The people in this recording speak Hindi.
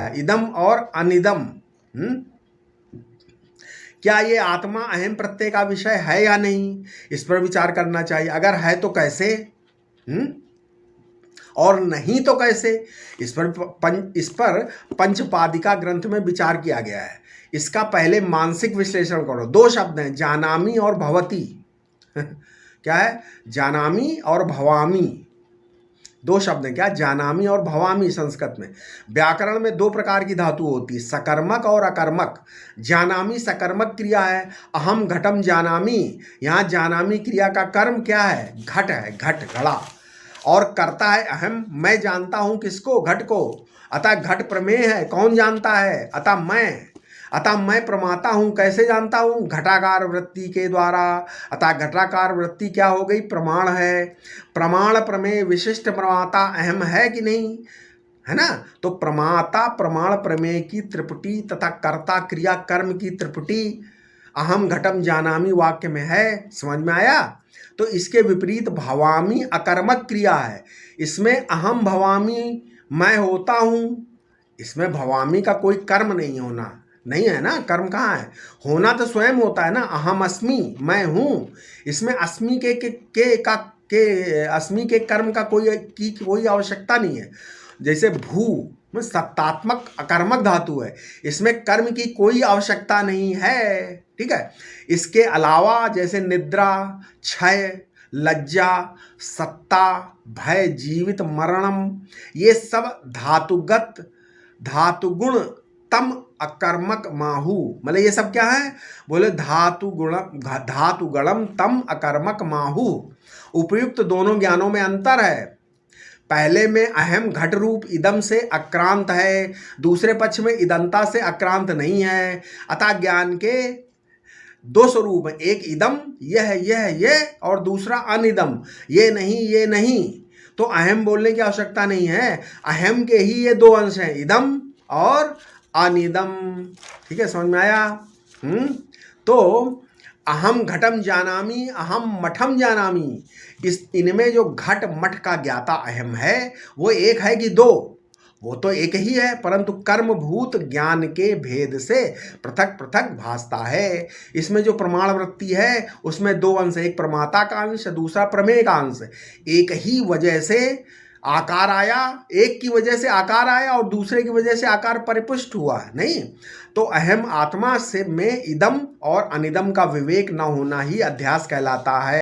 इदम और अनिदम। क्या ये आत्मा अहम प्रत्यय का विषय है या नहीं, इस पर विचार करना चाहिए। अगर है तो कैसे, और नहीं तो कैसे। इस पर पंचपादिका ग्रंथ में विचार किया गया है। इसका पहले मानसिक विश्लेषण करो। दो शब्द हैं, जानामि और भवति। क्या है, जानामि और भवामि, दो शब्द हैं। क्या, जानामि और भवामि। संस्कृत में व्याकरण में दो प्रकार की धातु होती है, सकर्मक और अकर्मक। जानामि सकर्मक क्रिया है, अहम घटम जानामि। यहाँ जानामि क्रिया का कर्म क्या है, घट है, घट, घड़ा। और करता है अहम, मैं जानता हूं किसको, घट को। अतः घट प्रमेय है, कौन जानता है, अतः मैं प्रमाता हूं, कैसे जानता हूं, घटाकार वृत्ति के द्वारा। अतः घटाकार वृत्ति क्या हो गई, प्रमाण है। प्रमाण प्रमेय विशिष्ट प्रमाता अहम है कि नहीं, है ना। तो प्रमाता प्रमाण प्रमेय की त्रिपुटी तथा कर्ता क्रिया कर्म की त्रिपुटी अहम घटम जानामि वाक्य में है। समझ में आया। तो इसके विपरीत भवामी अकर्मक क्रिया है। इसमें अहम भवामी, मैं होता हूं। इसमें भवामी का कोई कर्म नहीं होना, नहीं है ना, कर्म कहाँ है, होना तो स्वयं होता है ना, अहम अस्मि, मैं हूँ। इसमें अस्मि अस्मि के कर्म का कोई आवश्यकता नहीं है। जैसे भू में सत्तात्मक अकर्मक धातु है, इसमें कर्म की कोई आवश्यकता नहीं है। ठीक है। इसके अलावा जैसे निद्रा, क्षय, लज्जा, सत्ता, भय, जीवित, मरणम, ये सब धातुगुण तम अकर्मक माहु। मतलब ये सब क्या है, बोले धातुगणम तम अकर्मक माहु। उपयुक्त दोनों ज्ञानों में अंतर है। पहले में अहम घट रूप इदम से अक्रांत है, दूसरे पक्ष में इदंता से अक्रांत नहीं है। अतः ज्ञान के दो स्वरूप हैं, एक इदम यह और दूसरा अनिदम, ये नहीं। तो अहम बोलने की आवश्यकता नहीं है, अहम के ही ये दो अंश हैं, इदम और अनिदम। ठीक है, समझ में आया। तो अहम घटम जानामि, अहम मठम जानामि, इनमें जो घट मठ का ज्ञाता अहम है वो एक है कि दो, वो तो एक ही है, परंतु कर्मभूत ज्ञान के भेद से पृथक पृथक भासता है। इसमें जो प्रमाण वृत्ति है उसमें दो अंश, एक प्रमाता का अंश, दूसरा प्रमेय का अंश। एक ही वजह से आकार आया, एक की वजह से आकार आया और दूसरे की वजह से आकार परिपुष्ट हुआ, नहीं। तो अहम आत्मा से में इदम और अनिदम का विवेक न होना ही अध्यास कहलाता है।